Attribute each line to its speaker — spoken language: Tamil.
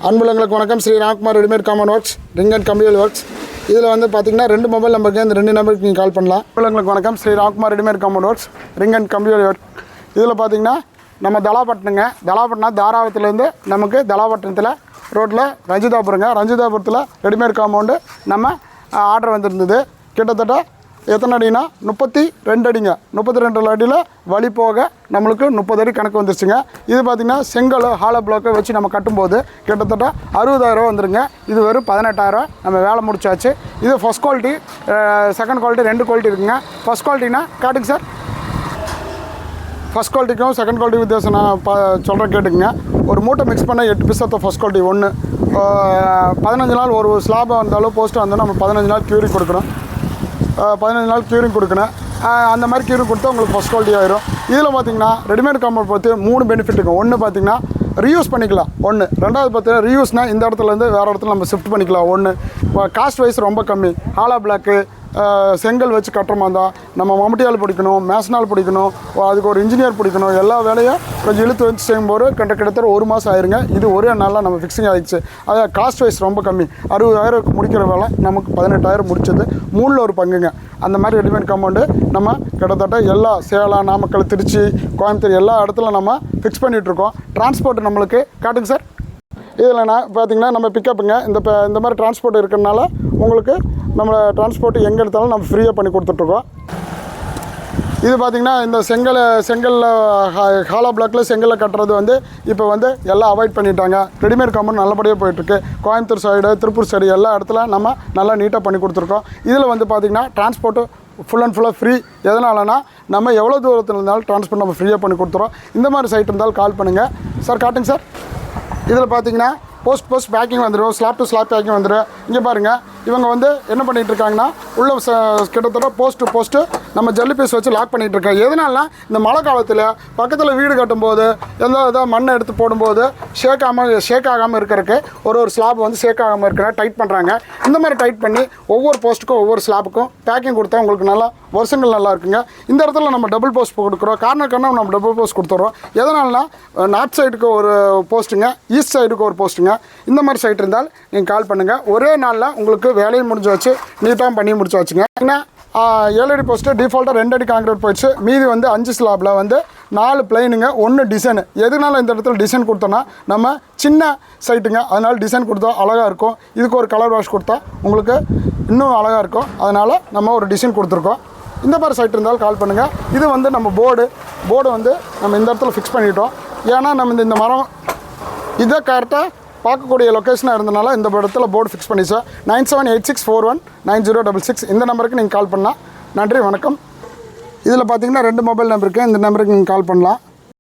Speaker 1: அன்புள்ளங்களுக்கு வணக்கம். Shri Ramkumar readymade common works, ring and கம்பியல் ஒர்க்ஸ். இதில் வந்து பார்த்திங்கன்னா 2 மொபைல் நம்பருக்கு இந்த 2 நம்பருக்கு நீங்கள் கால் பண்ணலாம். அன்புள்ளங்களுக்கு வணக்கம். Shri Ramkumar readymade common works, ring and கம்பியல் ஒர்க். இதில் பார்த்திங்கன்னா நம்ம தலாப்பட்டினம் தாராபுரத்துலேருந்து நமக்கு தலாப்பட்டினத்தில் ரோட்டில் ரஞ்சிதாபுரத்தில் ரெடிமேட் காம்பவுண்டு நம்ம ஆர்டர் வந்திருந்தது. கிட்டத்தட்ட எத்தனை அடினா 32 அடிங்க. 32 அடியில் வழி போக நம்மளுக்கு 30 அடி கணக்கு வந்துருச்சுங்க. இது பார்த்திங்கன்னா செங்கல் ஹாலோ பிளாக்கை வச்சு நம்ம கட்டும்போது கிட்டத்தட்ட 60,000 வந்துருங்க. இது வெறும் 18,000 நம்ம வேலை முடிச்சாச்சு. இது first quality, second quality 2 quality இருக்குங்க. ஃபஸ்ட் குவாலிட்டினா காட்டுங்க சார். ஃபஸ்ட் குவாலிட்டிக்கும் செகண்ட் குவாலிட்டி வித்தியாசம் நான் சொல்கிறேன் கேட்டுக்குங்க. ஒரு மூட்டை மிக்ஸ் பண்ண 8 பீஸ் ஆஃப் ஃபஸ்ட் குவாலிட்டி 1. 15 நாள் ஒரு ஸ்லாபாக வந்தாலும் போஸ்ட்டு வந்தாலும் நம்ம 15 நாள் க்யூரிங் கொடுக்குறோம். 15 நாள் க்யூரிங் கொடுக்கணும். அந்த மாதிரி க்யூரிங் கொடுத்தா உங்களுக்கு ஃபஸ்ட் குவாலிட்டி ஆயிரும். இதில் பார்த்திங்கன்னா ரெடிமேட் காம்பவுண்ட் பார்த்து 3 பெனிஃபிட் இருக்கும். ஒன்று பார்த்திங்கன்னா ரீயூஸ் பண்ணிக்கலாம். ரெண்டாவது பார்த்தீங்கன்னா ரீயூஸ்னால் இந்த இடத்துலேருந்து வேறு இடத்துல நம்ம ஷிஃப்ட் பண்ணிக்கலாம். காஸ்ட் வைஸ் ரொம்ப கம்மி. ஹாலோ பிளாக்கு செங்கல் வச்சு கட்டுறமா இருந்தால் நம்ம மம்முட்டியால் பிடிக்கணும், மேசனால் பிடிக்கணும், அதுக்கு ஒரு இன்ஜினியர் பிடிக்கணும். எல்லா வேலையும் கொஞ்சம் இழுத்து வச்சு செய்யும்போது கிட்டத்தட்ட 1 மாதம் ஆயிருங்க. இது ஒரே நாளில் நம்ம ஃபிக்ஸிங் ஆகிடுச்சு. அது காஸ்ட் வைஸ் ரொம்ப கம்மி. 60,000 முடிக்கிற வேலை நமக்கு 18,000 முடிச்சது. 3ல் ஒரு பங்குங்க. அந்த மாதிரி ரெடிமேட் காம்பவுண்டு நம்ம கிட்டத்தட்ட எல்லா சேலம், நாமக்கல், திருச்சி, கோயம்புத்தூர் எல்லா இடத்துல நம்ம ஃபிக்ஸ் பண்ணிகிட்ருக்கோம். டிரான்ஸ்போர்ட் நம்மளுக்கு காட்டுங்க சார். இதில் பார்த்திங்கன்னா நம்ம பிக்கப்புங்க. இந்த மாதிரி டிரான்ஸ்போர்ட் இருக்கிறனால உங்களுக்கு நம்மளை டிரான்ஸ்போர்ட் எங்கே எடுத்தாலும் நம்ம ஃப்ரீயாக பண்ணி கொடுத்துட்ருக்கோம். இது பார்த்திங்கன்னா இந்த செங்கலில் ஹாலோ பிளாக்கில் செங்கலில் கட்டுறது வந்து இப்போ வந்து எல்லாம் அவாய்ட் பண்ணிட்டாங்க. ரெடிமேட் காம்பவுண்ட் நல்லபடியாக போயிட்டுருக்கு. கோயம்புத்தூர் சைடு, திருப்பூர் சைடு எல்லா இடத்துல நம்ம நல்லா நீட்டாக பண்ணி கொடுத்துருக்கோம். இதில் வந்து பார்த்திங்கன்னா டிரான்ஸ்போர்ட்டு ஃபுல் அண்ட் ஃபுல்லாக ஃப்ரீ. எதனாலனா நம்ம எவ்வளோ தூரத்தில் இருந்தாலும் டிரான்ஸ்போர்ட் நம்ம ஃப்ரீயாக பண்ணி கொடுத்துறோம். இந்த மாதிரி சைட் இருந்தாலும் கால் பண்ணுங்கள் சார். காட்டுங்க சார். இதில் பார்த்திங்கன்னா போஸ்ட் பேக்கிங் வந்துடும். ஸ்லாப் டு ஸ்லாப் பேக்கிங் வந்துடும். இங்கே பாருங்கள், இவங்க வந்து என்ன பண்ணிகிட்டு இருக்காங்கன்னா உள்ள கிட்டத்தட்ட போஸ்ட்டு நம்ம ஜல்லி பீஸ் வச்சு லாக் பண்ணிகிட்டு இருக்காங்க. எதனாலனா இந்த மழை காலத்தில் பக்கத்தில் வீடு கட்டும்போது எதாவது மண்ணை எடுத்து போடும்போது ஷேக் ஆகாமல் இருக்கிறதுக்கு ஒரு ஸ்லாப் வந்து ஷேக் ஆகாமல் இருக்கிற டைட் பண்ணுறாங்க. இந்த மாதிரி டைட் பண்ணி ஒவ்வொரு போஸ்ட்டுக்கும் ஒவ்வொரு ஸ்லாப்புக்கும் பேக்கிங் கொடுத்தா உங்களுக்கு நல்லா வருஷங்கள் நல்லா இருக்குங்க. இந்த இடத்துல நம்ம டபுள் போஸ்ட் கொடுக்குறோம். கார்னர் நம்ம டபுள் போஸ்ட் கொடுத்துட்றோம். எதனாலனா நார்த் சைடுக்கு ஒரு போஸ்ட்டுங்க, ஈஸ்ட் சைடுக்கு ஒரு போஸ்ட்டுங்க. இந்த மாதிரி சைட் இருந்தால் நீங்கள் கால் பண்ணுங்கள். ஒரே நாளில் உங்களுக்கு வேலையும் முடிஞ்சு வச்சு நீட்டாக பண்ணி முடிச்சு வச்சுங்க. ஏன்னா 7 அடி போஸ்ட்டு டிஃபால்ட்டாக 2 அடி காங்கிரீட் போயிடுச்சு. மீதி வந்து 5 ஸ்லாபில் வந்து 4 பிளைனுங்க, 1 டிசைனு. எதுனால இந்த இடத்துல டிசைன் கொடுத்தோன்னா நம்ம சின்ன சைட்டுங்க, அதனால் டிசைன் கொடுத்தா அழகாக இருக்கும். இதுக்கு ஒரு கலர் வாஷ் கொடுத்தா உங்களுக்கு இன்னும் அழகாக இருக்கும். அதனால் நம்ம ஒரு டிசைன் கொடுத்துருக்கோம். இந்த மாதிரி சைட் இருந்தாலும் கால் பண்ணுங்கள். இது வந்து நம்ம போர்டு வந்து நம்ம இந்த இடத்துல ஃபிக்ஸ் பண்ணிட்டோம். ஏன்னா நம்ம இந்த மரம் இதை கரெக்டாக பார்க்கக்கூடிய லொக்கேஷனாக இருந்தனால இந்த இடத்துல போர்டு ஃபிக்ஸ் பண்ணி சார். 9786419066 இந்த நம்பருக்கு நீங்கள் கால் பண்ணலாம். நன்றி, வணக்கம். இதில் பார்த்தீங்கன்னா 2 மொபைல் நம்பருக்கு இந்த நம்பருக்கு நீங்கள் கால் பண்ணலாம்.